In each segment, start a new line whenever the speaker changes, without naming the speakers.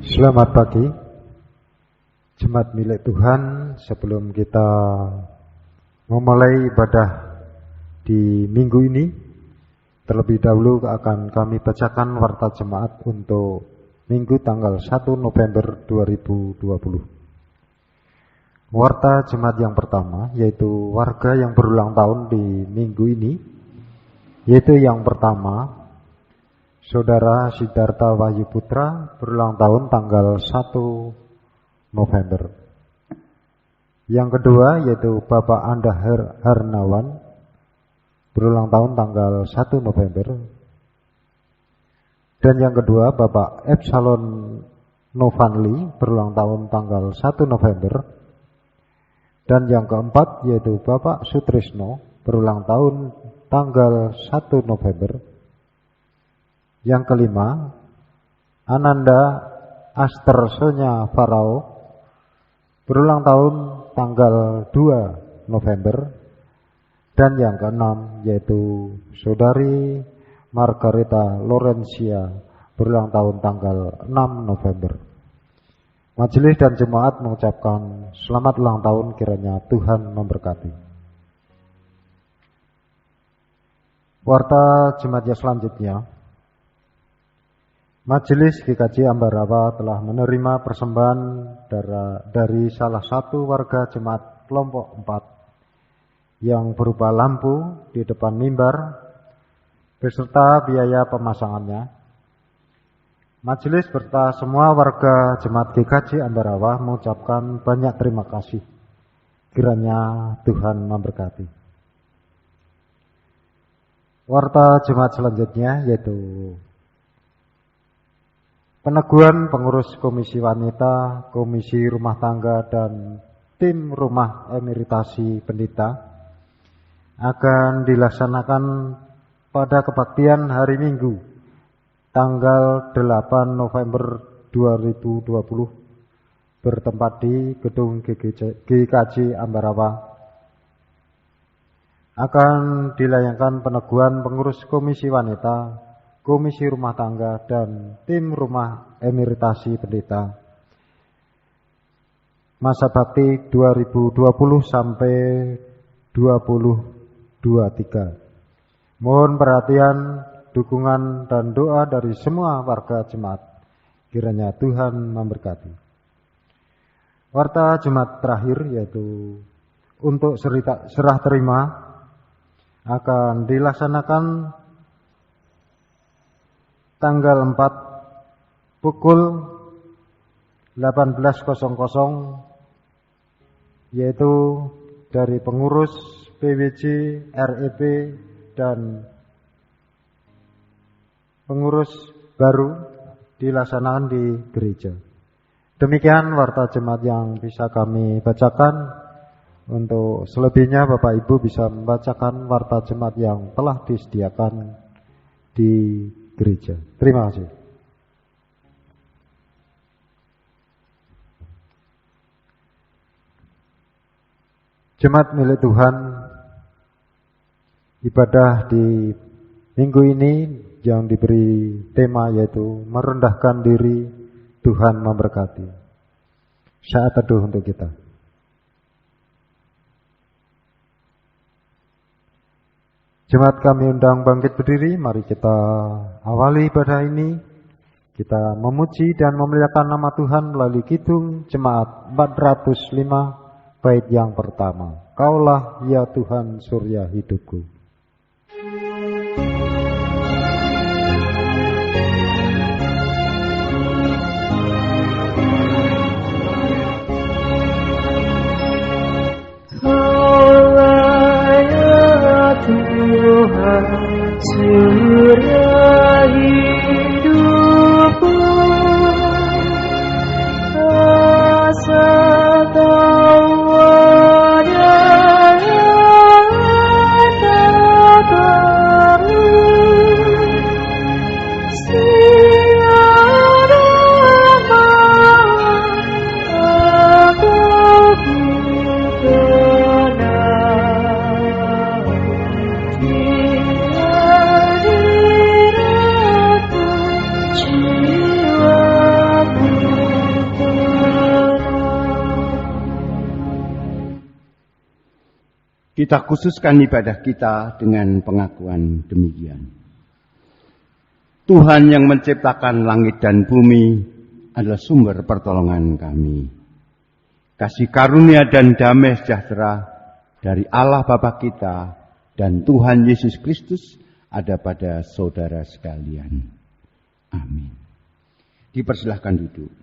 Selamat pagi, jemaat milik Tuhan. Sebelum kita memulai ibadah di minggu ini, terlebih dahulu akan kami bacakan warta jemaat untuk minggu tanggal 1 November 2020. Warta jemaat yang pertama yaitu warga yang berulang tahun di minggu ini, yaitu yang pertama Saudara Siddhartha Wahyu Putra berulang tahun tanggal 1 November. Yang kedua yaitu Bapak Anda Harnawan berulang tahun tanggal 1 November. Dan yang kedua Bapak Epsalon Novanli berulang tahun tanggal 1 November. Dan yang keempat yaitu Bapak Sutrisno berulang tahun tanggal 1 November. Yang kelima, Ananda Astersonya Farao berulang tahun tanggal 2 November. Dan yang keenam yaitu Saudari Margareta Lorencia berulang tahun tanggal 6 November. Majelis dan jemaat mengucapkan selamat ulang tahun, kiranya Tuhan memberkati. Warta jemaat yang selanjutnya, Majelis GKJ Ambarawa telah menerima persembahan dari salah satu warga jemaat kelompok 4 yang berupa lampu di depan mimbar beserta biaya pemasangannya. Majelis serta semua warga jemaat GKJ Ambarawa mengucapkan banyak terima kasih. Kiranya Tuhan memberkati. Warta jemaat selanjutnya yaitu peneguhan pengurus Komisi Wanita, Komisi Rumah Tangga, dan tim Rumah Emeritasi Pendeta akan dilaksanakan pada kebaktian hari Minggu tanggal 8 November 2020 bertempat di Gedung GKJ Ambarawa. Akan dilayangkan peneguhan pengurus Komisi Wanita, Komisi Rumah Tangga, dan tim Rumah Emeritasi Pendeta masa bakti 2020 sampai 2023. Mohon perhatian, dukungan, dan doa dari semua warga jemaat. Kiranya Tuhan memberkati. Warta jemaat terakhir yaitu untuk serah terima akan dilaksanakan tanggal 4 pukul 18.00 yaitu dari pengurus PWJ, REP, dan pengurus baru dilaksanakan di gereja. Demikian warta jemaat yang bisa kami bacakan. Untuk selebihnya Bapak Ibu bisa membacakan warta jemaat yang telah disediakan di gereja. Terima kasih. Jemaat milik Tuhan, ibadah di minggu ini yang diberi tema yaitu merendahkan diri, Tuhan memberkati. Saat teduh untuk kita. Jemaat kami undang bangkit berdiri, mari kita awali ibadah ini. Kita memuji dan memuliakan nama Tuhan melalui kidung jemaat 405 bait yang pertama. Kaulah ya Tuhan surya hidupku.
Surya hidupku, asa tawanya yang datang.
Kita khususkan ibadah kita dengan pengakuan demikian. Tuhan yang menciptakan langit dan bumi adalah sumber pertolongan kami. Kasih karunia dan damai sejahtera dari Allah Bapa kita dan Tuhan Yesus Kristus ada pada saudara sekalian. Amin. Dipersilahkan duduk.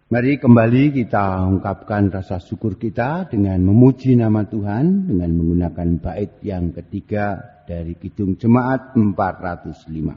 Mari kembali kita ungkapkan rasa syukur kita dengan memuji nama Tuhan dengan menggunakan bait yang ketiga dari Kidung Jemaat 405.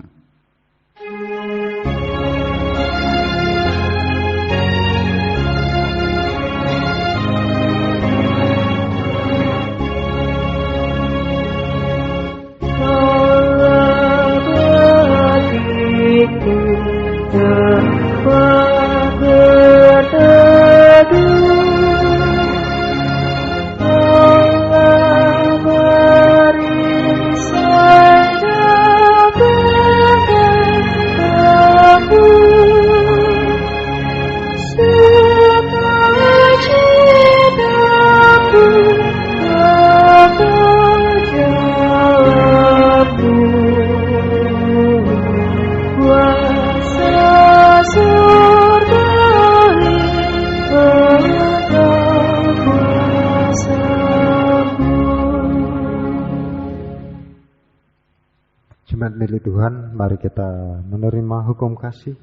Milik Tuhan, mari kita menerima hukum kasih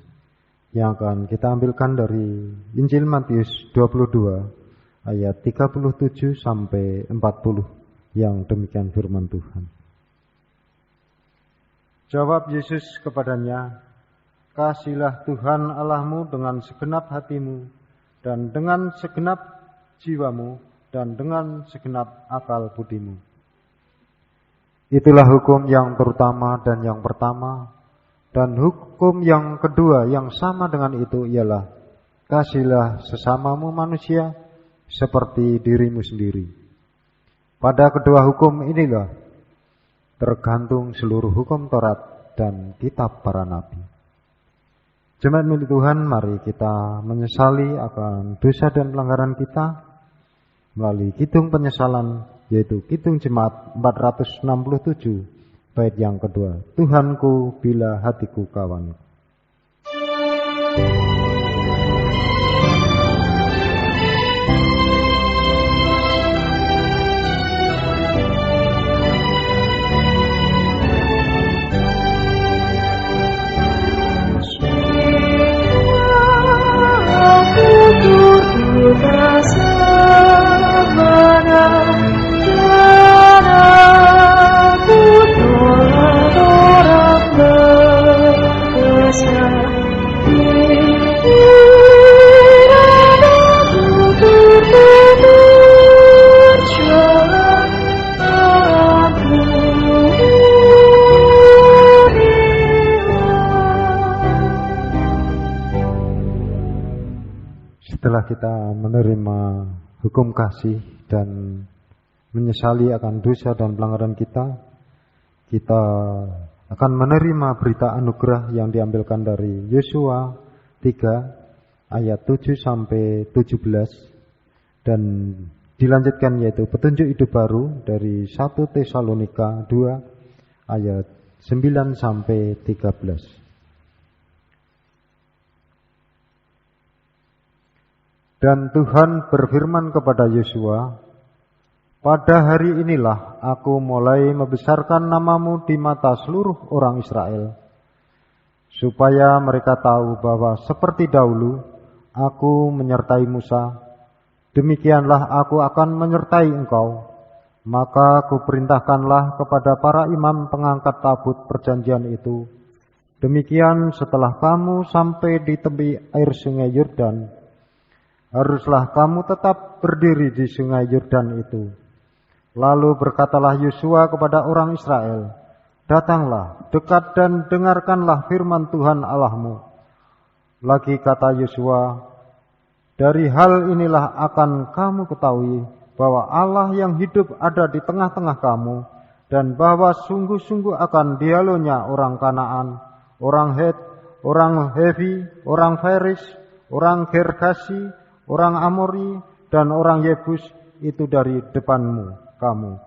yang akan kita ambilkan dari Injil Matius 22 ayat 37 sampai 40 yang demikian firman Tuhan. Jawab Yesus kepadanya, "Kasihilah Tuhan Allahmu dengan segenap hatimu dan dengan segenap jiwamu dan dengan segenap akal budimu." Itulah hukum yang terutama dan yang pertama, dan hukum yang kedua yang sama dengan itu ialah kasihilah sesamamu manusia seperti dirimu sendiri. Pada kedua hukum inilah tergantung seluruh hukum Taurat dan kitab para nabi. Jemaat milik Tuhan, mari kita menyesali akan dosa dan pelanggaran kita melalui kidung penyesalan, yaitu Kidung Jemaat 467, bait yang kedua. Tuhanku bila hatiku kawan. Setelah kita menerima hukum kasih dan menyesali akan dosa dan pelanggaran kita, kita akan menerima berita anugerah yang diambilkan dari Yosua 3 ayat 7 sampai 17 dan dilanjutkan yaitu petunjuk hidup baru dari 1 Tesalonika 2 ayat 9 sampai 13. Dan Tuhan berfirman kepada Yosua, "Pada hari inilah aku mulai membesarkan namamu di mata seluruh orang Israel, supaya mereka tahu bahwa seperti dahulu aku menyertai Musa, demikianlah aku akan menyertai engkau. Maka kuperintahkanlah kepada para imam pengangkat tabut perjanjian itu. Demikian setelah kamu sampai di tepi air sungai Yordan, haruslah kamu tetap berdiri di sungai Yordan itu." Lalu berkatalah Yosua kepada orang Israel, "Datanglah, dekat dan dengarkanlah firman Tuhan Allahmu." Lagi kata Yosua, "Dari hal inilah akan kamu ketahui bahwa Allah yang hidup ada di tengah-tengah kamu, dan bahwa sungguh-sungguh akan dialognya orang Kanaan, orang Het, orang Hevi, orang Feris, orang Gergasi, orang Amori, dan orang Yebus itu dari depanmu. kamu.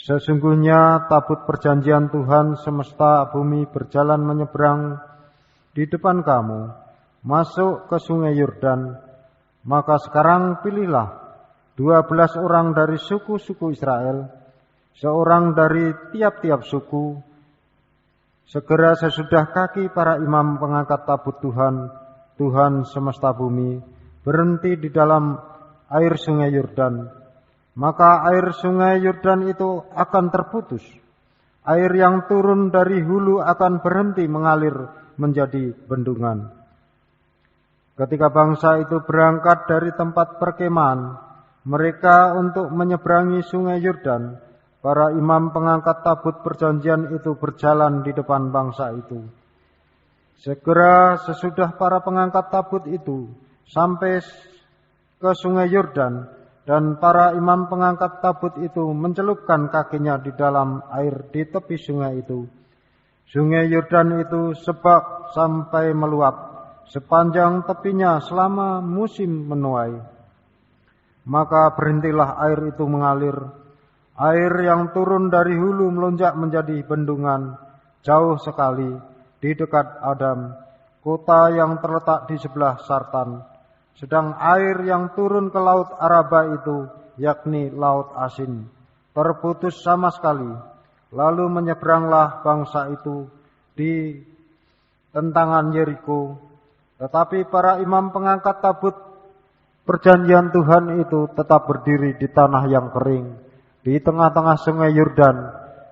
Sesungguhnya tabut perjanjian Tuhan semesta bumi berjalan menyeberang di depan kamu, masuk ke sungai Yordan. Maka sekarang pilihlah 12 orang dari suku-suku Israel, seorang dari tiap-tiap suku. Segera sesudah kaki para imam pengangkat tabut Tuhan semesta bumi, berhenti di dalam air sungai Yordan, maka air sungai Yordan itu akan terputus. Air yang turun dari hulu akan berhenti mengalir menjadi bendungan. Ketika bangsa itu berangkat dari tempat perkemahan mereka untuk menyeberangi sungai Yordan, para imam pengangkat tabut perjanjian itu berjalan di depan bangsa itu. Segera sesudah para pengangkat tabut itu sampai ke sungai Yordan, dan para imam pengangkat tabut itu mencelupkan kakinya di dalam air di tepi sungai itu. Sungai Yordan itu sebak sampai meluap sepanjang tepinya selama musim menuai. Maka berhentilah air itu mengalir. Air yang turun dari hulu melonjak menjadi bendungan jauh sekali di dekat Adam, kota yang terletak di sebelah Sartan. Sedang air yang turun ke laut Araba itu, yakni laut asin, terputus sama sekali. Lalu menyeberanglah bangsa itu di tentangan Yeriko. Tetapi para imam pengangkat tabut perjanjian Tuhan itu tetap berdiri di tanah yang kering, di tengah-tengah sungai Yordan.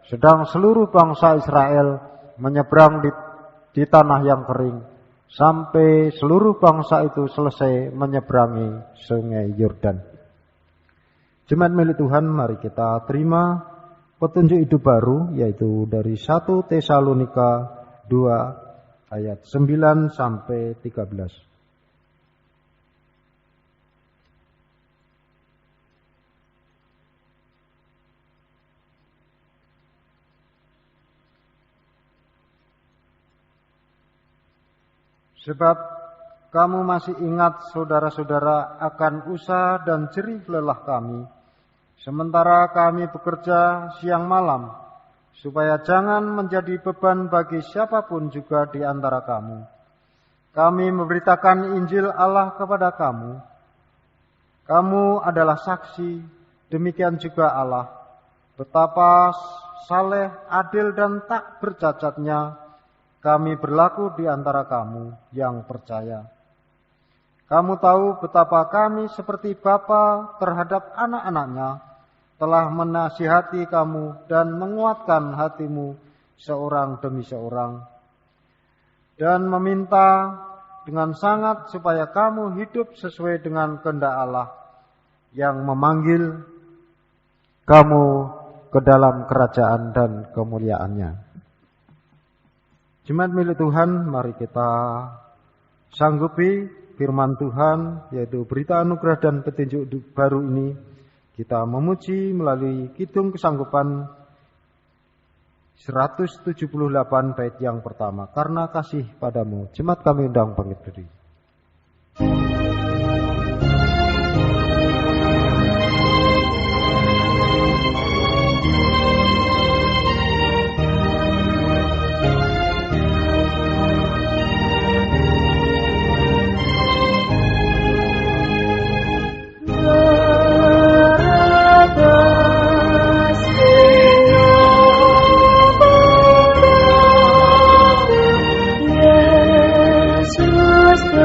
Sedang seluruh bangsa Israel menyeberang di tanah yang kering, sampai seluruh bangsa itu selesai menyeberangi sungai Yordan. Jemaat milik Tuhan, mari kita terima petunjuk hidup baru, yaitu dari 1 Tesalonika 2 ayat 9 sampai 13. Sebab kamu masih ingat, saudara-saudara, akan usaha dan jerih lelah kami, sementara kami bekerja siang malam, supaya jangan menjadi beban bagi siapapun juga di antara kamu. Kami memberitakan Injil Allah kepada kamu. Kamu adalah saksi, demikian juga Allah, betapa saleh, adil dan tak bercacatnya kami berlaku di antara kamu yang percaya. Kamu tahu betapa kami seperti bapa terhadap anak-anaknya telah menasihati kamu dan menguatkan hatimu seorang demi seorang, dan meminta dengan sangat supaya kamu hidup sesuai dengan kehendak Allah yang memanggil kamu ke dalam kerajaan dan kemuliaannya. Jemaat milik Tuhan, mari kita sanggupi firman Tuhan, yaitu berita anugerah dan petunjuk baru ini. Kita memuji melalui kidung kesanggupan 178 bait yang pertama. Karena kasih padamu, jemaat kami undang bangkit berdiri.
Yesus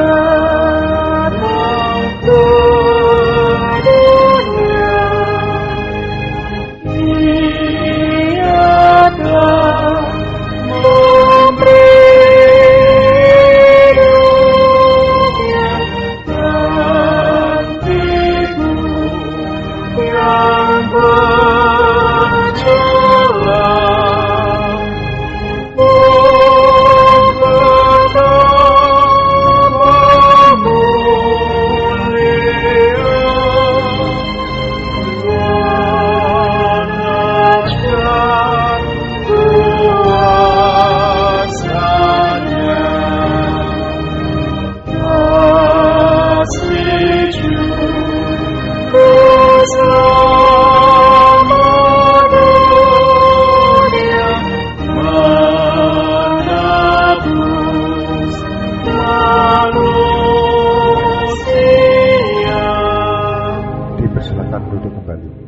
kembali.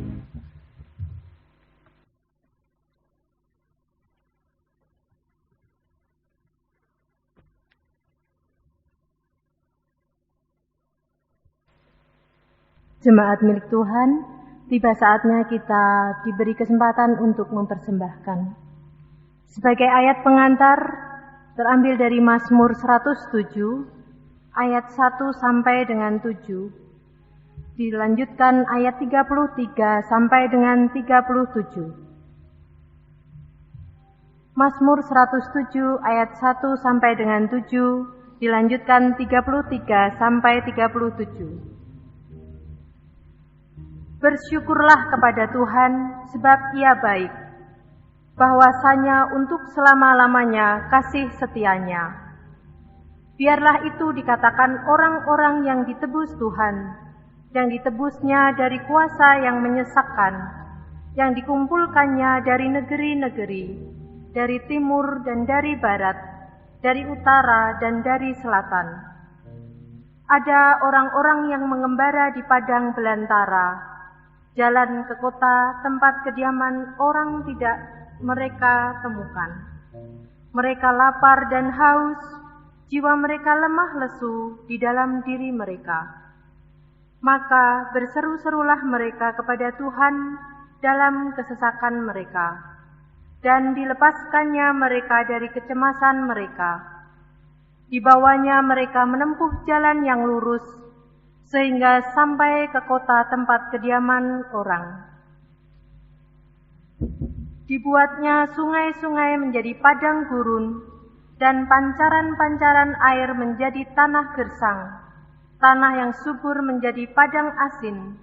Jemaat milik Tuhan, tiba saatnya kita diberi kesempatan untuk mempersembahkan. Sebagai ayat pengantar, terambil dari Mazmur 107, ayat 1 sampai dengan 7. Dilanjutkan ayat 33 sampai dengan 37. Mazmur 107 ayat 1 sampai dengan 7, dilanjutkan 33 sampai 37. Bersyukurlah kepada Tuhan, sebab Ia baik, bahwasanya untuk selama-lamanya kasih setianya. Biarlah itu dikatakan orang-orang yang ditebus Tuhan, yang ditebusnya dari kuasa yang menyesakkan, yang dikumpulkannya dari negeri-negeri, dari timur dan dari barat, dari utara dan dari selatan. Ada orang-orang yang mengembara di padang belantara, jalan ke kota tempat kediaman orang tidak mereka temukan. Mereka lapar dan haus, jiwa mereka lemah lesu di dalam diri mereka. Maka berseru-serulah mereka kepada Tuhan dalam kesesakan mereka, dan dilepaskannya mereka dari kecemasan mereka. Dibawanya mereka menempuh jalan yang lurus, sehingga sampai ke kota tempat kediaman orang. Dibuatnya sungai-sungai menjadi padang gurun, dan pancaran-pancaran air menjadi tanah gersang, tanah yang subur menjadi padang asin,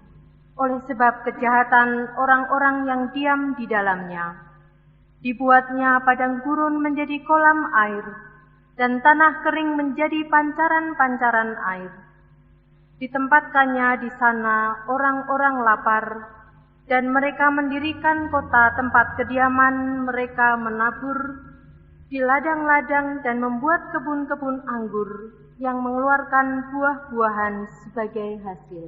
oleh sebab kejahatan orang-orang yang diam di dalamnya. Dibuatnya padang gurun menjadi kolam air, dan tanah kering menjadi pancaran-pancaran air. Ditempatkannya di sana orang-orang lapar, dan mereka mendirikan kota tempat kediaman mereka menabur di ladang-ladang dan membuat kebun-kebun anggur yang mengeluarkan buah-buahan sebagai hasil.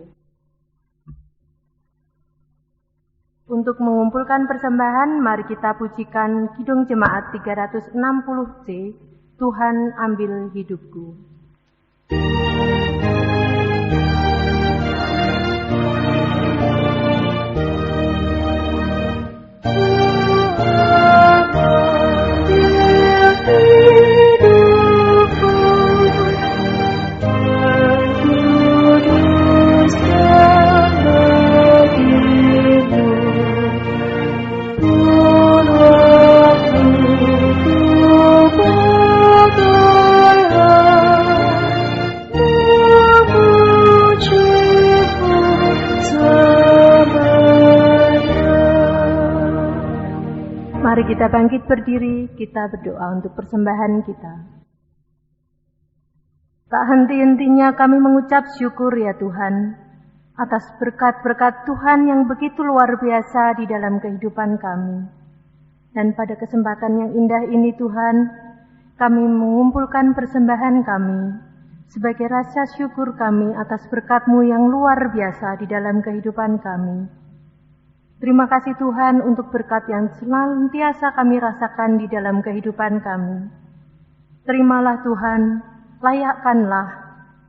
Untuk mengumpulkan persembahan, mari kita pujikan Kidung Jemaat 360C, Tuhan ambil hidupku. Mari kita bangkit berdiri, kita berdoa untuk persembahan kita. Tak henti-hentinya kami mengucap syukur ya Tuhan, atas berkat-berkat Tuhan yang begitu luar biasa di dalam kehidupan kami. Dan pada kesempatan yang indah ini Tuhan, kami mengumpulkan persembahan kami sebagai rasa syukur kami atas berkat-Mu yang luar biasa di dalam kehidupan kami. Terima kasih Tuhan untuk berkat yang senantiasa kami rasakan di dalam kehidupan kami. Terimalah Tuhan, layakkanlah,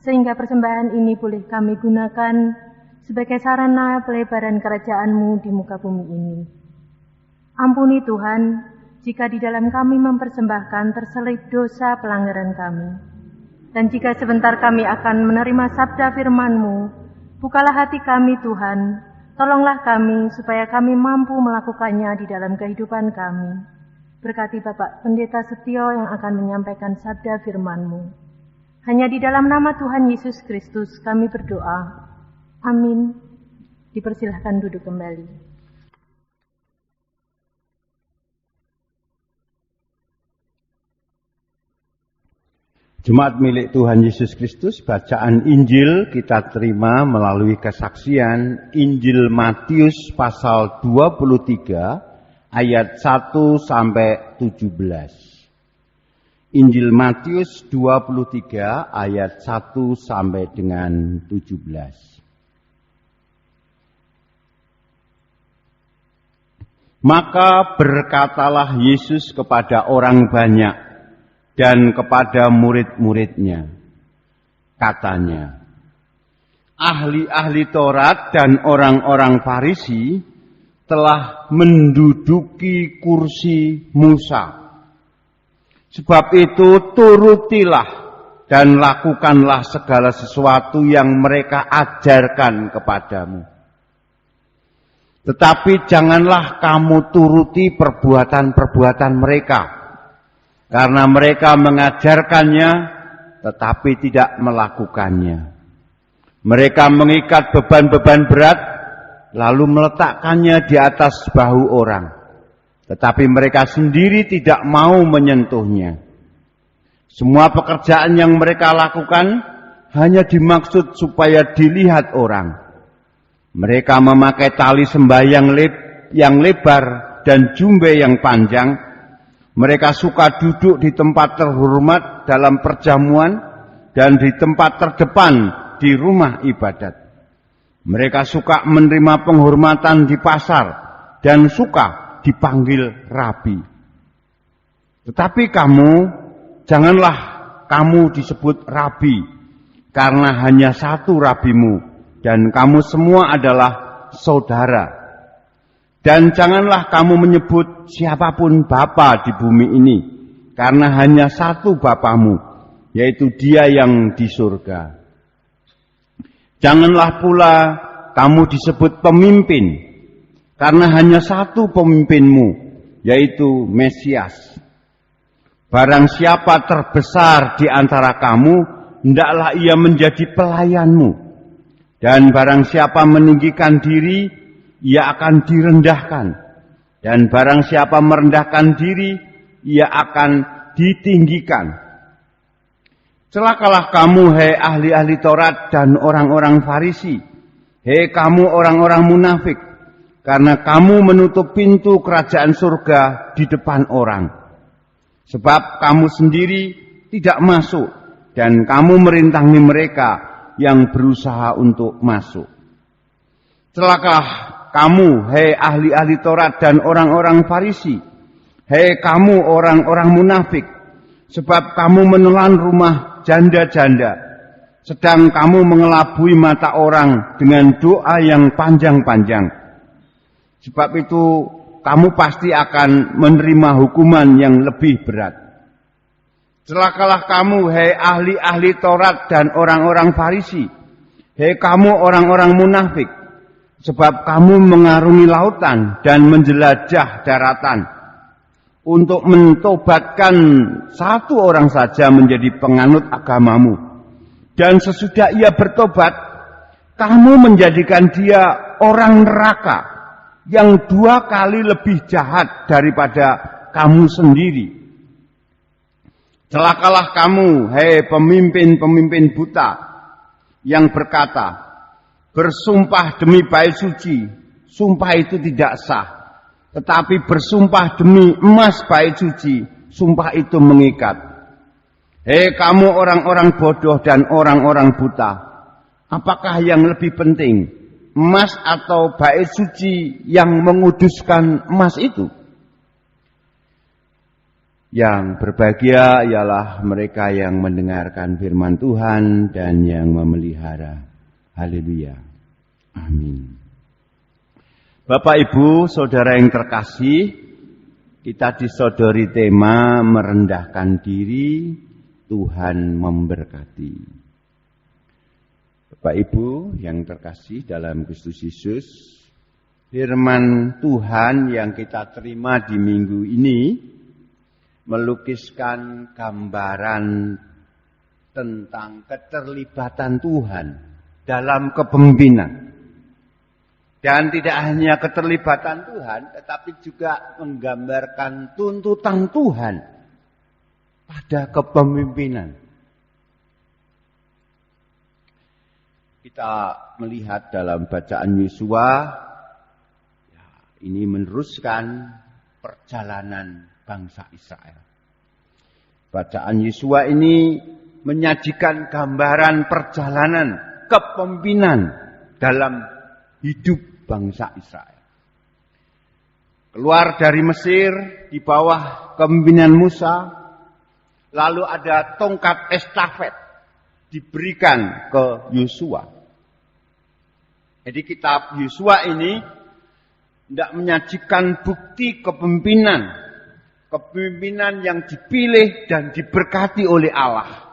sehingga persembahan ini boleh kami gunakan sebagai sarana pelebaran kerajaan-Mu di muka bumi ini. Ampuni Tuhan, jika di dalam kami mempersembahkan terselip dosa pelanggaran kami. Dan jika sebentar kami akan menerima sabda firman-Mu, bukalah hati kami Tuhan, tolonglah kami supaya kami mampu melakukannya di dalam kehidupan kami. Berkati Bapak Pendeta Setio yang akan menyampaikan sabda firman-Mu. Hanya di dalam nama Tuhan Yesus Kristus kami berdoa. Amin. Dipersilahkan duduk kembali.
Jemaat milik Tuhan Yesus Kristus, bacaan Injil kita terima melalui kesaksian Injil Matius pasal 23 ayat 1 sampai 17. Injil Matius 23 ayat 1 sampai dengan 17. Maka berkatalah Yesus kepada orang banyak dan kepada murid-muridnya. Katanya, ahli-ahli Taurat dan orang-orang Farisi telah menduduki kursi Musa. Sebab itu turutilah dan lakukanlah segala sesuatu yang mereka ajarkan kepadamu. Tetapi janganlah kamu turuti perbuatan-perbuatan mereka, karena mereka mengajarkannya tetapi tidak melakukannya. Mereka mengikat beban-beban berat lalu meletakkannya di atas bahu orang, tetapi mereka sendiri tidak mau menyentuhnya. Semua pekerjaan yang mereka lakukan hanya dimaksud supaya dilihat orang. Mereka memakai tali sembahyang yang lebar dan jumbe yang panjang. Mereka suka duduk di tempat terhormat dalam perjamuan dan di tempat terdepan di rumah ibadat. Mereka suka menerima penghormatan di pasar dan suka dipanggil rabi. Tetapi kamu, janganlah kamu disebut rabi, karena hanya satu rabimu, dan kamu semua adalah saudara. Dan janganlah kamu menyebut siapapun bapa di bumi ini, karena hanya satu bapamu, yaitu Dia yang di surga. Janganlah pula kamu disebut pemimpin, karena hanya satu pemimpinmu, yaitu Mesias. Barang siapa terbesar di antara kamu, hendaklah ia menjadi pelayanmu. Dan barang siapa meninggikan diri, ia akan direndahkan. Dan barang siapa merendahkan diri, ia akan ditinggikan. Celakalah kamu, hei ahli-ahli Taurat dan orang-orang Farisi. Hei kamu orang-orang munafik, karena kamu menutup pintu kerajaan surga di depan orang. Sebab kamu sendiri tidak masuk, dan kamu merintangi mereka yang berusaha untuk masuk. Celakalah kamu, hei ahli-ahli Taurat dan orang-orang Farisi. Hei kamu orang-orang munafik, sebab kamu menelan rumah janda-janda, sedang kamu mengelabui mata orang dengan doa yang panjang-panjang. Sebab itu kamu pasti akan menerima hukuman yang lebih berat. Celakalah kamu, hei ahli-ahli Taurat dan orang-orang Farisi. Hei kamu orang-orang munafik, sebab kamu mengarungi lautan dan menjelajah daratan untuk mentobatkan satu orang saja menjadi penganut agamamu. Dan sesudah ia bertobat, kamu menjadikan dia orang neraka yang 2 kali lebih jahat daripada kamu sendiri. Celakalah kamu, hei pemimpin-pemimpin buta, yang berkata, bersumpah demi bait suci, sumpah itu tidak sah. Tetapi bersumpah demi emas bait suci, sumpah itu mengikat. Hei kamu orang-orang bodoh dan orang-orang buta, apakah yang lebih penting, emas atau bait suci yang menguduskan emas itu? Yang berbahagia ialah mereka yang mendengarkan firman Tuhan dan yang memelihara. Haleluya. Amin. Bapak, Ibu, saudara yang terkasih, kita disodori tema merendahkan diri, Tuhan memberkati. Bapak, Ibu yang terkasih dalam Kristus Yesus, firman Tuhan yang kita terima di minggu ini melukiskan gambaran tentang keterlibatan Tuhan dalam kepemimpinan. Dan tidak hanya keterlibatan Tuhan, tetapi juga menggambarkan tuntutan Tuhan pada kepemimpinan. Kita melihat dalam bacaan Yosua, ini meneruskan perjalanan bangsa Israel. Bacaan Yosua ini menyajikan gambaran perjalanan kepemimpinan dalam hidup bangsa Israel. keluar dari Mesir di bawah kepemimpinan Musa. Lalu ada tongkat estafet diberikan ke Yosua. Jadi kitab Yosua ini tidak menyajikan bukti kepemimpinan yang dipilih dan diberkati oleh Allah.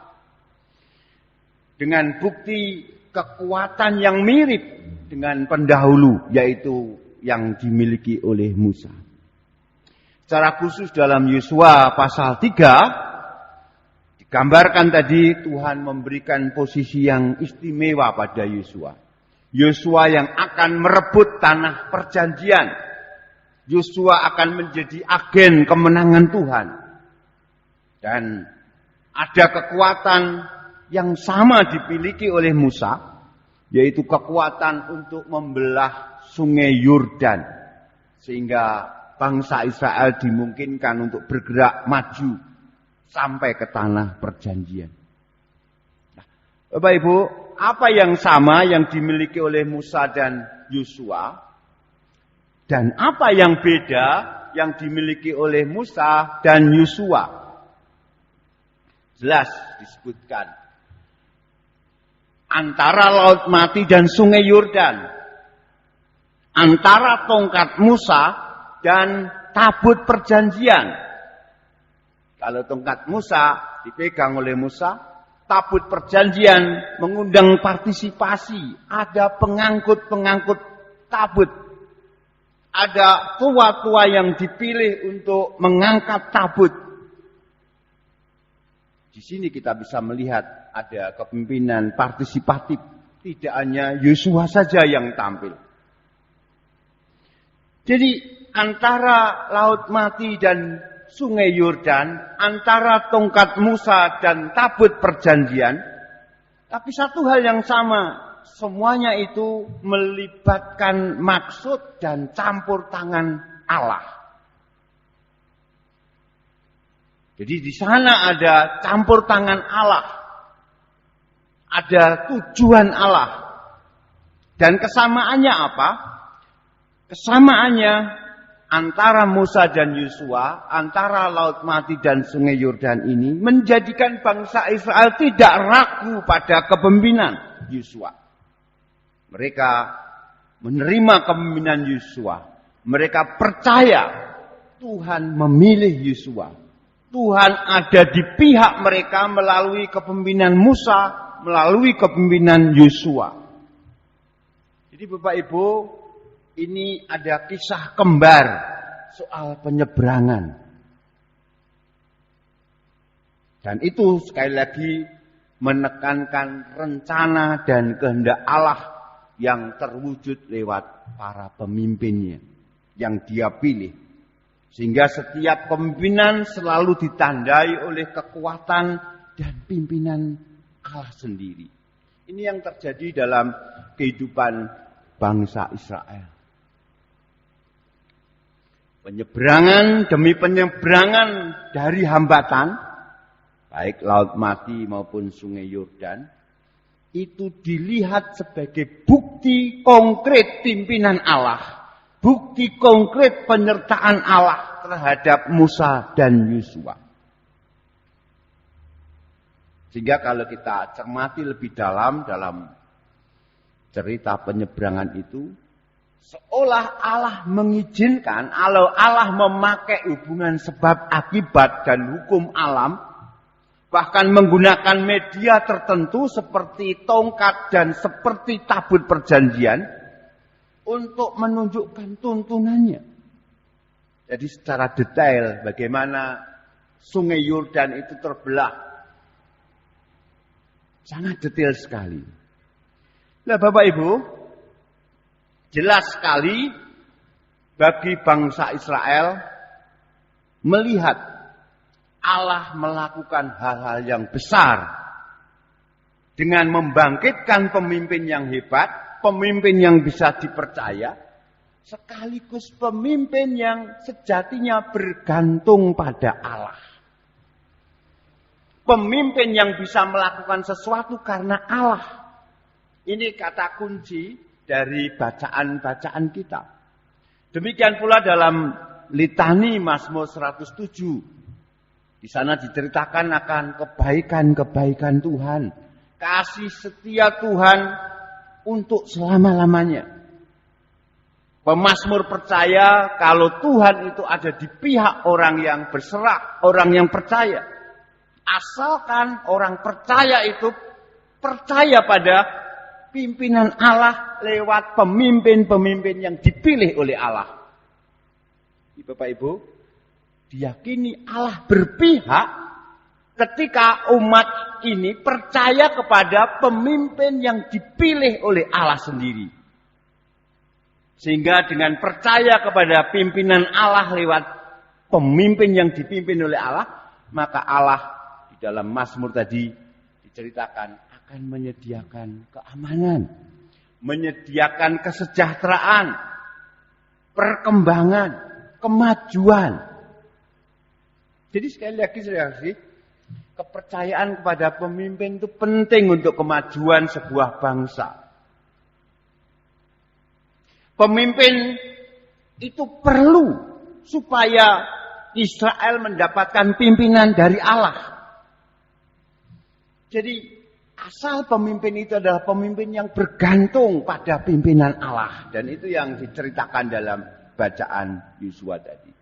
Dengan bukti kekuatan yang mirip dengan pendahulu, yaitu yang dimiliki oleh Musa. Secara khusus dalam Yosua pasal 3, digambarkan tadi Tuhan memberikan posisi yang istimewa pada Yosua. Yosua yang akan merebut tanah perjanjian. Yosua akan menjadi agen kemenangan Tuhan. Dan ada kekuatan yang sama dimiliki oleh Musa, yaitu kekuatan untuk membelah sungai Yordan. Sehingga bangsa Israel dimungkinkan untuk bergerak maju sampai ke tanah perjanjian. Nah, Bapak Ibu, apa yang sama yang dimiliki oleh Musa dan Yosua? Dan apa yang beda yang dimiliki oleh Musa dan Yosua? Jelas disebutkan. Antara Laut Mati dan Sungai Yordan. Antara tongkat Musa dan tabut perjanjian. Kalau tongkat Musa dipegang oleh Musa, tabut perjanjian mengundang partisipasi. Ada pengangkut-pengangkut tabut. Ada tua-tua yang dipilih untuk mengangkat tabut. Di sini kita bisa melihat ada kepemimpinan partisipatif. Tidak hanya Yosua saja yang tampil. Jadi antara Laut Mati dan Sungai Yordan, antara tongkat Musa dan tabut perjanjian, tapi satu hal yang sama, semuanya itu melibatkan maksud dan campur tangan Allah. Jadi di sana ada campur tangan Allah, ada tujuan Allah, dan kesamaannya apa? Kesamaannya antara Musa dan Yosua, antara Laut Mati dan Sungai Yordan ini menjadikan bangsa Israel tidak ragu pada kepemimpinan Yosua. Mereka menerima kepemimpinan Yosua. Mereka percaya Tuhan memilih Yosua. Tuhan ada di pihak mereka melalui kepemimpinan Musa, melalui kepemimpinan Yosua. Jadi Bapak Ibu, ini ada kisah kembar soal penyeberangan. Dan itu sekali lagi menekankan rencana dan kehendak Allah yang terwujud lewat para pemimpinnya yang dia pilih. Sehingga setiap pemimpinan selalu ditandai oleh kekuatan dan pimpinan Allah sendiri. Ini yang terjadi dalam kehidupan bangsa Israel. Penyeberangan demi penyeberangan dari hambatan, baik Laut Mati maupun Sungai Yordan, itu dilihat sebagai bukti konkret pimpinan Allah, bukti konkret penyertaan Allah terhadap Musa dan Yosua. Sehingga kalau kita cermati lebih dalam cerita penyeberangan itu, seolah Allah mengizinkan, Allah memakai hubungan sebab akibat dan hukum alam, bahkan menggunakan media tertentu seperti tongkat dan seperti tabut perjanjian untuk menunjukkan tuntunannya. Jadi secara detail bagaimana Sungai Yordan itu terbelah. Sangat detail sekali. Nah Bapak Ibu, jelas sekali bagi bangsa Israel melihat Allah melakukan hal-hal yang besar dengan membangkitkan pemimpin yang hebat, pemimpin yang bisa dipercaya, sekaligus pemimpin yang sejatinya bergantung pada Allah. Pemimpin yang bisa melakukan sesuatu karena Allah. Ini kata kunci dari bacaan-bacaan kita. Demikian pula dalam litani Mazmur 107. Di sana diceritakan akan kebaikan-kebaikan Tuhan, kasih setia Tuhan untuk selama-lamanya. Pemazmur percaya kalau Tuhan itu ada di pihak orang yang berserah, orang yang percaya. Asalkan orang percaya itu percaya pada pimpinan Allah lewat pemimpin-pemimpin yang dipilih oleh Allah. Bapak Ibu, diyakini Allah berpihak ketika umat ini percaya kepada pemimpin yang dipilih oleh Allah sendiri. Sehingga dengan percaya kepada pimpinan Allah lewat pemimpin yang dipimpin oleh Allah, maka Allah di dalam Mazmur tadi diceritakan akan menyediakan keamanan, menyediakan kesejahteraan, perkembangan, kemajuan. Jadi sekali lagi saudara, kepercayaan kepada pemimpin itu penting untuk kemajuan sebuah bangsa. Pemimpin itu perlu supaya Israel mendapatkan pimpinan dari Allah. Jadi asal pemimpin itu adalah pemimpin yang bergantung pada pimpinan Allah. Dan itu yang diceritakan dalam bacaan Yosua tadi.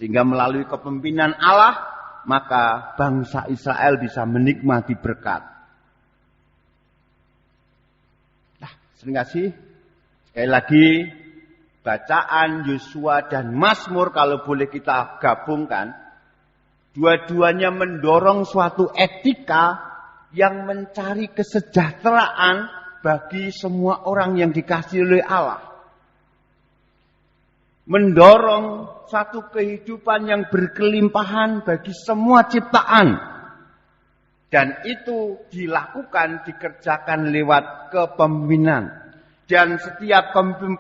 Sehingga melalui kepemimpinan Allah, maka bangsa Israel bisa menikmati berkat. Nah, sering kasih. Sekali lagi, bacaan Yosua dan Mazmur kalau boleh kita gabungkan, dua-duanya mendorong suatu etika yang mencari kesejahteraan bagi semua orang yang dikasihi oleh Allah. Mendorong satu kehidupan yang berkelimpahan bagi semua ciptaan. Dan itu dilakukan, dikerjakan lewat kepemimpinan. Dan setiap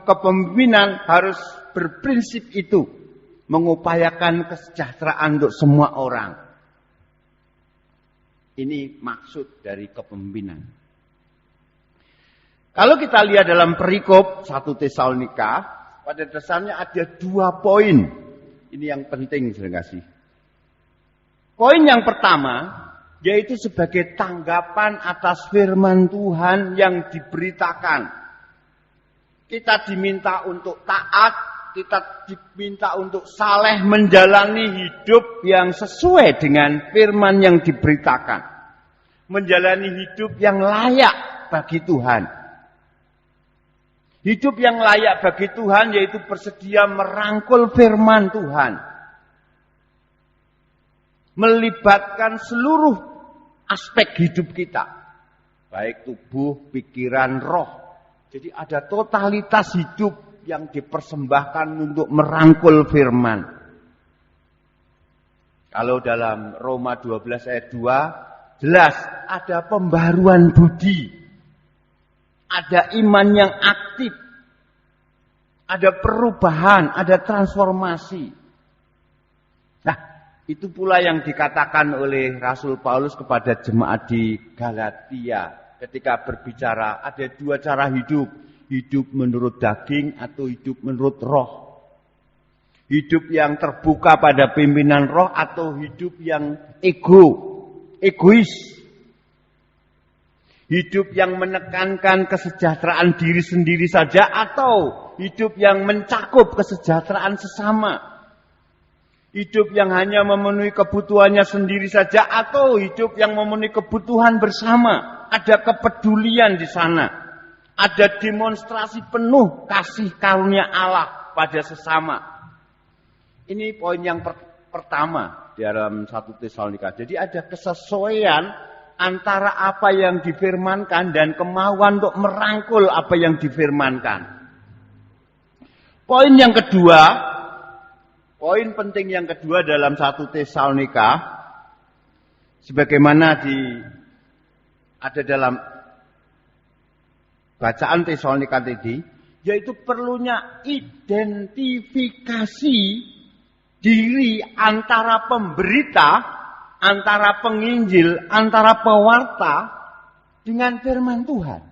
kepemimpinan harus berprinsip itu. Mengupayakan kesejahteraan untuk semua orang. Ini maksud dari kepemimpinan. Kalau kita lihat dalam perikop 1 Tesalonika, pada dasarnya ada 2 poin. Ini yang penting saya kasih. Poin yang pertama, yaitu sebagai tanggapan atas firman Tuhan yang diberitakan. Kita diminta untuk taat, kita diminta untuk saleh menjalani hidup yang sesuai dengan firman yang diberitakan. Menjalani hidup yang layak bagi Tuhan. Hidup yang layak bagi Tuhan yaitu bersedia merangkul firman Tuhan. Melibatkan seluruh aspek hidup kita. Baik tubuh, pikiran, roh. Jadi ada totalitas hidup yang dipersembahkan untuk merangkul firman. Kalau dalam Roma 12 ayat 2, jelas ada pembaruan budi. Ada iman yang aktif. Ada perubahan, ada transformasi. Nah, itu pula yang dikatakan oleh Rasul Paulus kepada jemaat di Galatia. Ketika berbicara ada 2 cara hidup. Hidup menurut daging atau hidup menurut roh. Hidup yang terbuka pada pimpinan roh atau hidup yang egois. Hidup yang menekankan kesejahteraan diri sendiri saja atau hidup yang mencakup kesejahteraan sesama. Hidup yang hanya memenuhi kebutuhannya sendiri saja atau hidup yang memenuhi kebutuhan bersama. Ada kepedulian di sana. Ada demonstrasi penuh kasih karunia Allah pada sesama. Ini poin yang pertama dalam 1 Tesalonika. Jadi ada kesesuaian antara apa yang difirmankan dan kemauan untuk merangkul apa yang difirmankan. Poin yang kedua, poin penting yang kedua dalam 1 Tesalonika, sebagaimana ada dalam bacaan Tesalonika tadi, yaitu perlunya identifikasi diri antara pemberita, antara penginjil, antara pewarta dengan firman Tuhan.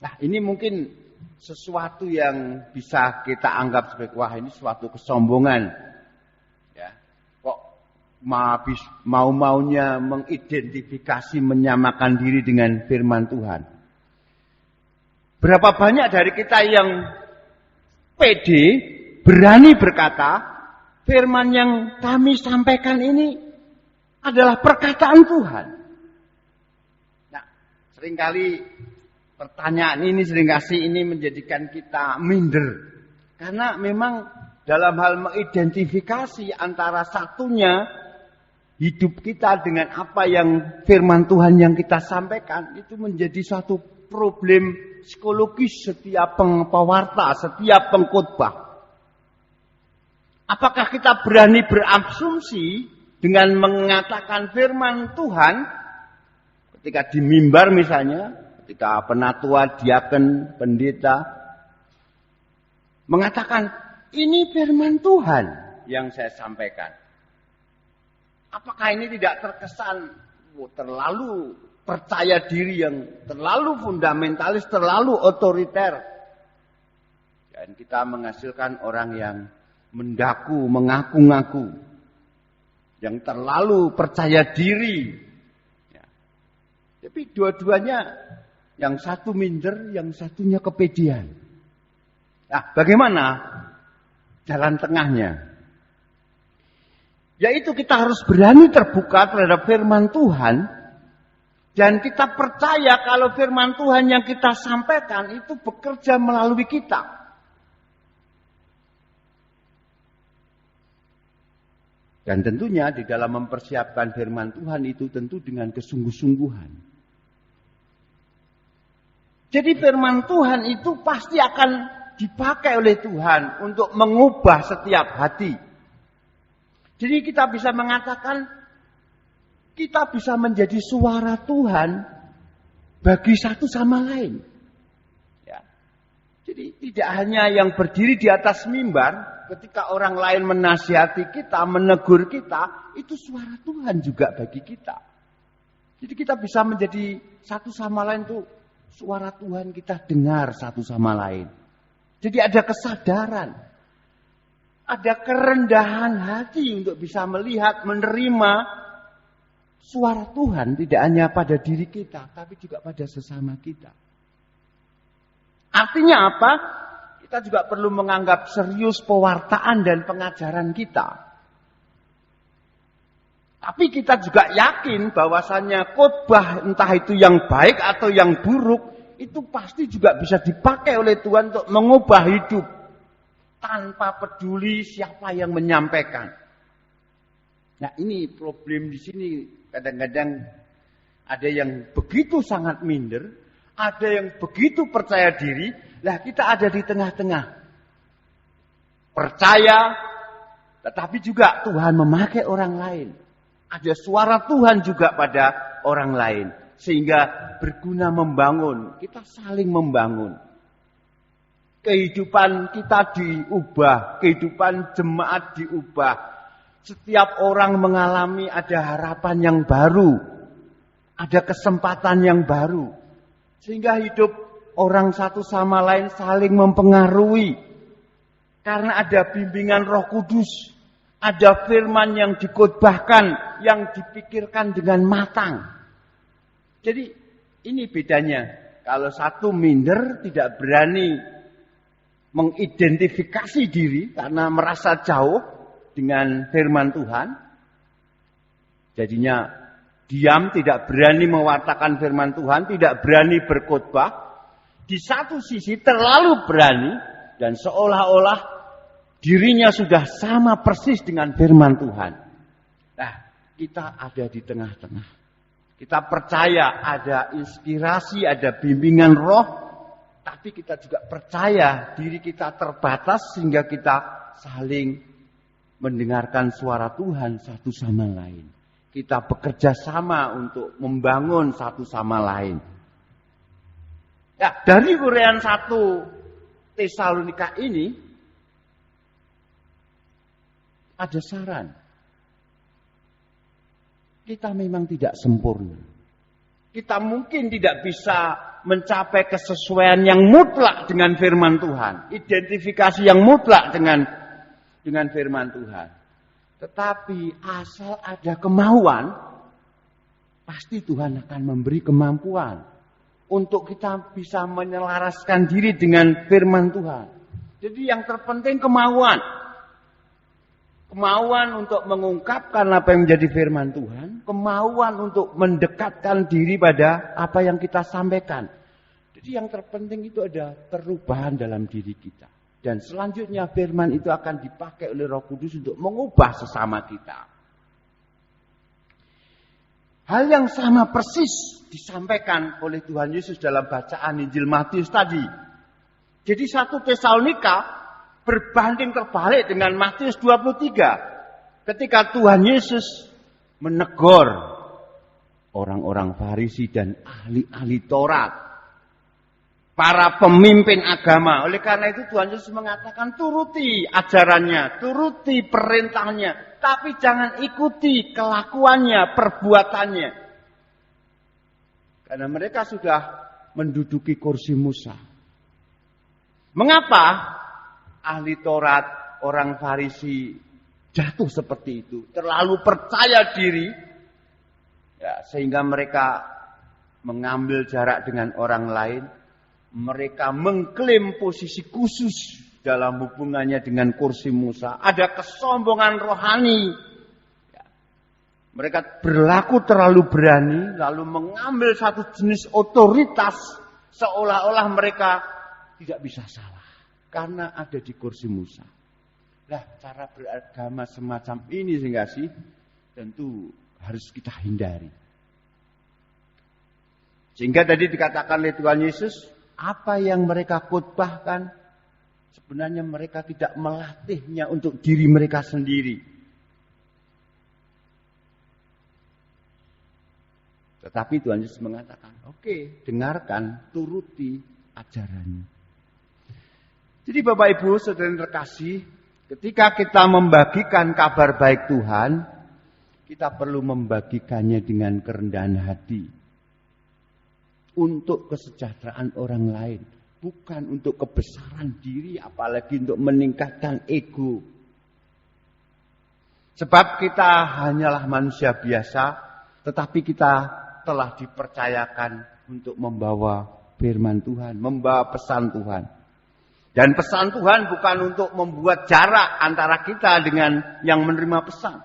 Nah, ini mungkin sesuatu yang bisa kita anggap sebagai wah ini suatu kesombongan. Ya. Kok mau-maunya mengidentifikasi, menyamakan diri dengan firman Tuhan. Berapa banyak dari kita yang pede, berani berkata, firman yang kami sampaikan ini adalah perkataan Tuhan. Nah, seringkali pertanyaan ini, ini menjadikan kita minder. Karena memang dalam hal mengidentifikasi antara satunya hidup kita dengan apa yang firman Tuhan yang kita sampaikan, itu menjadi suatu problem psikologis setiap pewarta, setiap pengkhotbah. Apakah kita berani berasumsi dengan mengatakan firman Tuhan ketika di mimbar misalnya, ketika penatua, diaken, pendeta mengatakan ini firman Tuhan yang saya sampaikan. Apakah ini tidak terkesan terlalu percaya diri, yang terlalu fundamentalis, terlalu otoriter? Dan kita menghasilkan orang yang mendaku, mengaku-ngaku, yang terlalu percaya diri. Ya. Tapi dua-duanya, yang satu minder, yang satunya kepedean. Nah, bagaimana jalan tengahnya? Yaitu kita harus berani terbuka terhadap firman Tuhan, dan kita percaya kalau firman Tuhan yang kita sampaikan itu bekerja melalui kita. Dan tentunya di dalam mempersiapkan firman Tuhan itu tentu dengan kesungguh-sungguhan. Jadi firman Tuhan itu pasti akan dipakai oleh Tuhan untuk mengubah setiap hati. Jadi kita bisa mengatakan, kita bisa menjadi suara Tuhan bagi satu sama lain. Ya. Jadi tidak hanya yang berdiri di atas mimbar, ketika orang lain menasihati kita, menegur kita, itu suara Tuhan juga bagi kita. Jadi kita bisa menjadi satu sama lain tuh, suara Tuhan kita dengar satu sama lain. Jadi ada kesadaran, ada kerendahan hati untuk bisa melihat, menerima suara Tuhan tidak hanya pada diri kita, tapi juga pada sesama kita. Artinya apa? Kita juga perlu menganggap serius pewartaan dan pengajaran kita. Tapi kita juga yakin bahwasannya khotbah entah itu yang baik atau yang buruk, itu pasti juga bisa dipakai oleh Tuhan untuk mengubah hidup. Tanpa peduli siapa yang menyampaikan. Nah ini problem di sini. Kadang-kadang ada yang begitu sangat minder, ada yang begitu percaya diri. Lah kita ada di tengah-tengah. Percaya, tetapi juga Tuhan memakai orang lain. Ada suara Tuhan juga pada orang lain. Sehingga berguna membangun. Kita saling membangun. Kehidupan kita diubah. Kehidupan jemaat diubah. Setiap orang mengalami ada harapan yang baru. Ada kesempatan yang baru. Sehingga hidup orang satu sama lain saling mempengaruhi. Karena ada bimbingan Roh Kudus. Ada firman yang dikhotbahkan, yang dipikirkan dengan matang. Jadi ini bedanya. Kalau satu minder, tidak berani mengidentifikasi diri karena merasa jauh dengan firman Tuhan. Jadinya diam, tidak berani mewartakan firman Tuhan, tidak berani berkhotbah. Di satu sisi terlalu berani dan seolah-olah dirinya sudah sama persis dengan firman Tuhan. Nah, kita ada di tengah-tengah. Kita percaya ada inspirasi, ada bimbingan roh, tapi kita juga percaya diri kita terbatas sehingga kita saling mendengarkan suara Tuhan satu sama lain. Kita bekerja sama untuk membangun satu sama lain. Ya, dari uraian 1 Tesalonika ini ada saran. Kita memang tidak sempurna. Kita mungkin tidak bisa mencapai kesesuaian yang mutlak dengan firman Tuhan. Identifikasi yang mutlak dengan firman Tuhan. Tetapi asal ada kemauan, pasti Tuhan akan memberi kemampuan untuk kita bisa menyelaraskan diri dengan firman Tuhan. Jadi yang terpenting kemauan. Kemauan untuk mengungkapkan apa yang menjadi firman Tuhan. Kemauan untuk mendekatkan diri pada apa yang kita sampaikan. Jadi yang terpenting itu ada perubahan dalam diri kita. Dan selanjutnya firman itu akan dipakai oleh Roh Kudus untuk mengubah sesama kita. Hal yang sama persis disampaikan oleh Tuhan Yesus dalam bacaan Injil Matius tadi. Jadi 1 Tesalonika berbanding terbalik dengan Matius 23. Ketika Tuhan Yesus menegur orang-orang Farisi dan ahli-ahli Taurat, para pemimpin agama. Oleh karena itu Tuhan Yesus mengatakan turuti ajarannya, turuti perintahnya, tapi jangan ikuti kelakuannya, perbuatannya. Karena mereka sudah menduduki kursi Musa. Mengapa ahli Taurat, orang Farisi jatuh seperti itu? Terlalu percaya diri, ya, sehingga mereka mengambil jarak dengan orang lain. Mereka mengklaim posisi khusus dalam hubungannya dengan kursi Musa. Ada kesombongan rohani. Ya. Mereka berlaku terlalu berani, lalu mengambil satu jenis otoritas, seolah-olah mereka tidak bisa salah. Karena ada di kursi Musa. Nah, cara beragama semacam ini sehingga sih tentu harus kita hindari. Sehingga tadi dikatakan oleh Tuhan Yesus, apa yang mereka khotbahkan sebenarnya mereka tidak melatihnya untuk diri mereka sendiri. Tetapi Tuhan Yesus mengatakan, oke, dengarkan, turuti ajarannya. Jadi Bapak Ibu, saudara yang terkasih, ketika kita membagikan kabar baik Tuhan, kita perlu membagikannya dengan kerendahan hati. Untuk kesejahteraan orang lain. Bukan untuk kebesaran diri, apalagi untuk meningkatkan ego. Sebab kita hanyalah manusia biasa, tetapi kita telah dipercayakan untuk membawa firman Tuhan, membawa pesan Tuhan. Dan pesan Tuhan bukan untuk membuat jarak antara kita dengan yang menerima pesan.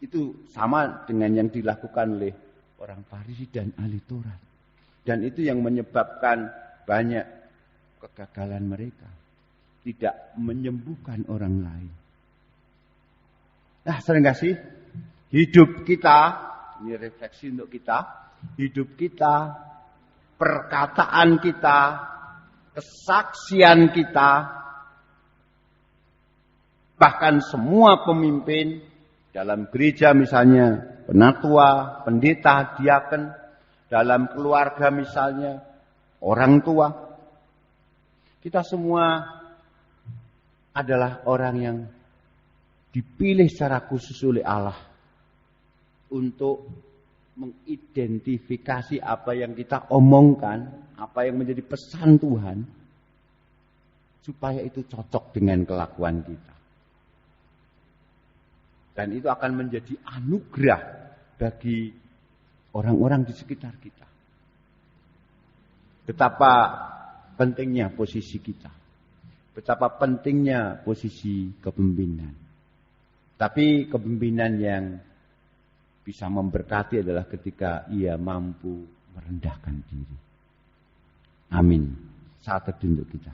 Itu sama dengan yang dilakukan oleh orang Farisi dan ahli Taurat. Dan itu yang menyebabkan banyak kegagalan mereka. Tidak menyembuhkan orang lain. Nah, sering gak sih? Hidup kita, ini refleksi untuk kita. Hidup kita, perkataan kita, kesaksian kita, bahkan semua pemimpin dalam gereja misalnya, penatua, pendeta, diaken, dalam keluarga misalnya, orang tua. Kita semua adalah orang yang dipilih secara khusus oleh Allah untuk mengidentifikasi apa yang kita omongkan, apa yang menjadi pesan Tuhan, supaya itu cocok dengan kelakuan kita. Dan itu akan menjadi anugerah bagi orang-orang di sekitar kita. Betapa pentingnya posisi kita. Betapa pentingnya posisi kepemimpinan. Tapi kepemimpinan yang bisa memberkati adalah ketika ia mampu merendahkan diri. Amin. Saat teduh untuk kita.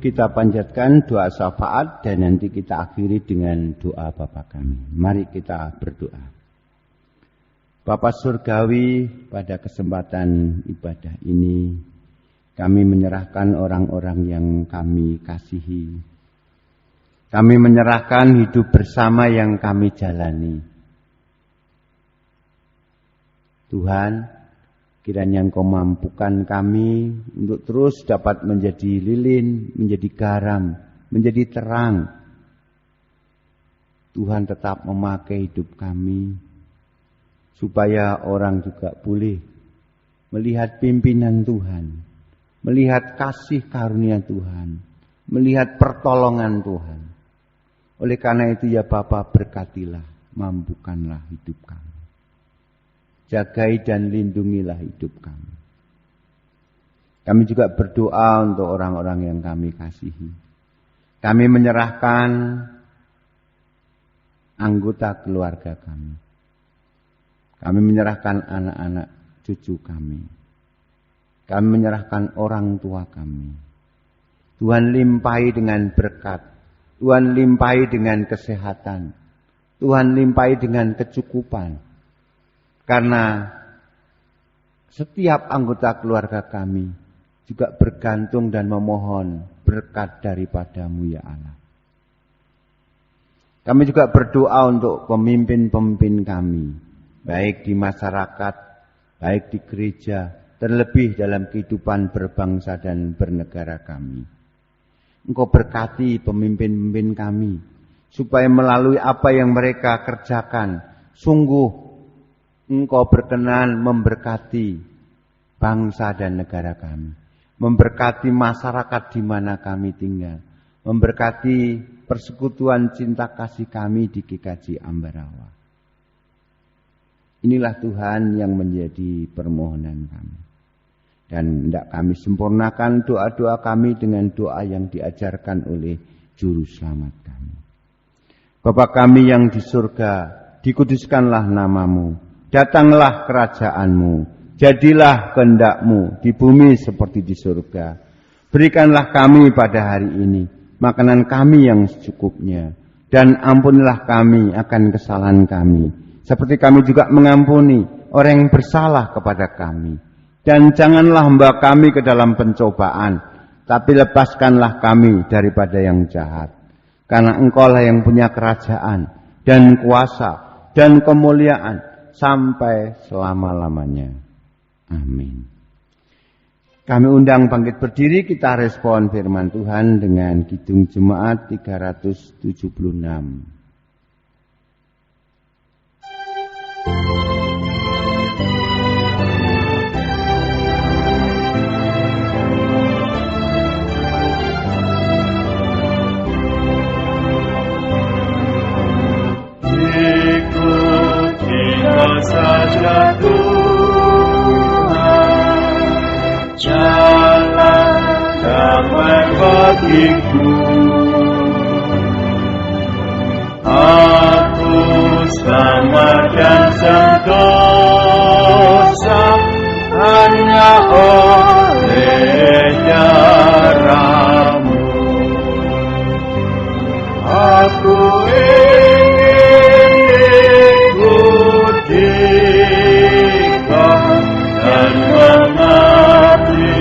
kita panjatkan doa syafaat dan nanti kita akhiri dengan doa Bapa kami. Mari kita berdoa. Bapa Surgawi, pada kesempatan ibadah ini kami menyerahkan orang-orang yang kami kasihi. Kami menyerahkan hidup bersama yang kami jalani. Tuhan, kiranya Engkau mampukan kami untuk terus dapat menjadi lilin, menjadi garam, menjadi terang. Tuhan tetap memakai hidup kami, supaya orang juga boleh melihat pimpinan Tuhan, melihat kasih karunia Tuhan, melihat pertolongan Tuhan. Oleh karena itu ya Bapa, berkatilah, mampukanlah hidup kami. Jagai dan lindungilah hidup kami. Kami juga berdoa untuk orang-orang yang kami kasihi. Kami menyerahkan anggota keluarga kami. Kami menyerahkan anak-anak cucu kami. Kami menyerahkan orang tua kami. Tuhan limpahi dengan berkat. Tuhan limpahi dengan kesehatan. Tuhan limpahi dengan kecukupan. Karena setiap anggota keluarga kami juga bergantung dan memohon berkat daripadamu ya Allah. Kami juga berdoa untuk pemimpin-pemimpin kami, baik di masyarakat, baik di gereja, terlebih dalam kehidupan berbangsa dan bernegara kami. Engkau berkati pemimpin-pemimpin kami, supaya melalui apa yang mereka kerjakan, sungguh Engkau berkenan memberkati bangsa dan negara kami, memberkati masyarakat di mana kami tinggal, memberkati persekutuan cinta kasih kami di GKJ Ambarawa. Inilah Tuhan yang menjadi permohonan kami. Dan hendak kami sempurnakan doa-doa kami dengan doa yang diajarkan oleh Juru Selamat kami. Bapa kami yang di surga, dikuduskanlah namamu. Datanglah kerajaanmu, jadilah kehendak-Mu di bumi seperti di surga. Berikanlah kami pada hari ini makanan kami yang secukupnya, dan ampunilah kami akan kesalahan kami, seperti kami juga mengampuni orang yang bersalah kepada kami. Dan janganlah membawa kami ke dalam pencobaan, tapi lepaskanlah kami daripada yang jahat. Karena Engkaulah yang punya kerajaan dan kuasa dan kemuliaan sampai selama-lamanya. Amin. Kami undang bangkit berdiri, kita respon firman Tuhan dengan Kidung Jemaat 376.
Saja Tuhan, jalan damai bagiku. Aku selamat dan sentosa hanya oleh darah-Mu. Aku dan mengabdi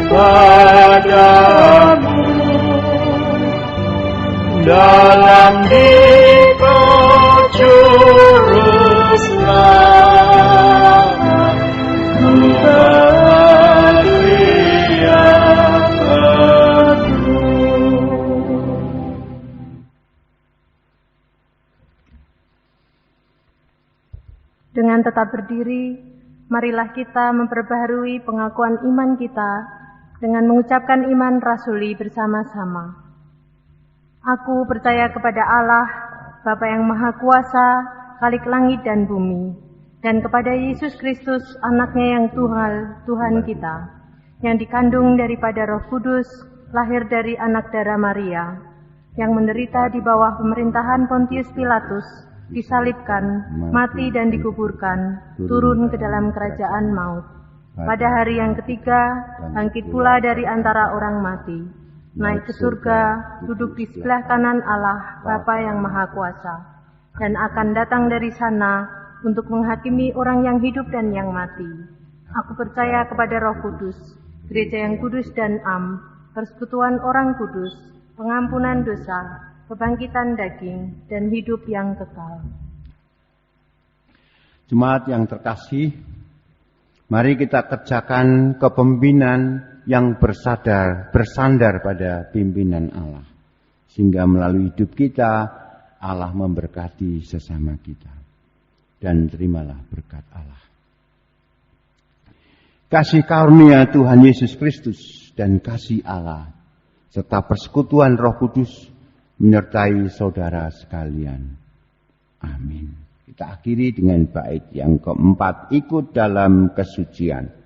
padamu dalam Dikau juru selamat, ku bahagia penuh.
Dengan tetap berdiri, marilah kita memperbaharui pengakuan iman kita dengan mengucapkan iman rasuli bersama-sama. Aku percaya kepada Allah, Bapa yang Maha Kuasa, Khalik langit dan bumi, dan kepada Yesus Kristus, Anaknya yang Tuhan kita, yang dikandung daripada Roh Kudus, lahir dari anak darah Maria, yang menderita di bawah pemerintahan Pontius Pilatus, disalibkan, mati dan dikuburkan, turun ke dalam kerajaan maut. Pada hari yang ketiga, bangkit pula dari antara orang mati, naik ke surga, duduk di sebelah kanan Allah, Bapa yang Maha Kuasa, dan akan datang dari sana untuk menghakimi orang yang hidup dan yang mati. Aku percaya kepada Roh Kudus, gereja yang kudus dan am, persekutuan orang kudus, pengampunan dosa, kebangkitan daging, dan hidup yang kekal.
Jemaat yang terkasih, mari kita kerjakan kepemimpinan yang bersandar pada pimpinan Allah. Sehingga melalui hidup kita, Allah memberkati sesama kita. Dan terimalah berkat Allah. Kasih karunia Tuhan Yesus Kristus dan kasih Allah, serta persekutuan Roh Kudus menyertai saudara sekalian. Amin. Kita akhiri dengan bait yang keempat, ikut dalam kesucian.